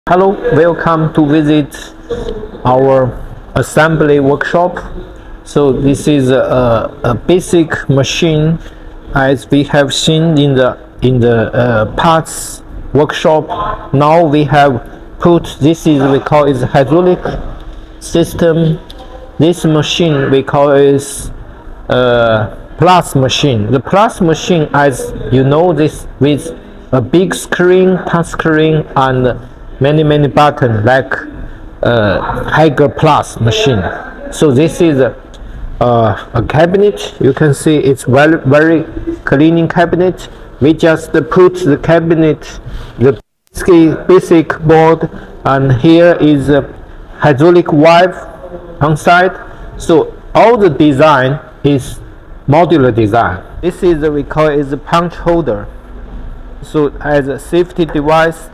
Hello, welcome to visit our assembly workshop. So this is a basic machine as we have seen in the parts workshop. Now we have put we call it hydraulic system. This machine we call is plus machine. The plus machine, as you know, this with a big screen, touch screen, and many buttons like Higher Plus machine. So this is a cabinet. You can see it's very cleaning cabinet. We just put the cabinet, the basic board, and here is a hydraulic valve on side. So all the design is modular design. This is we call it the punch holder. So as a safety device,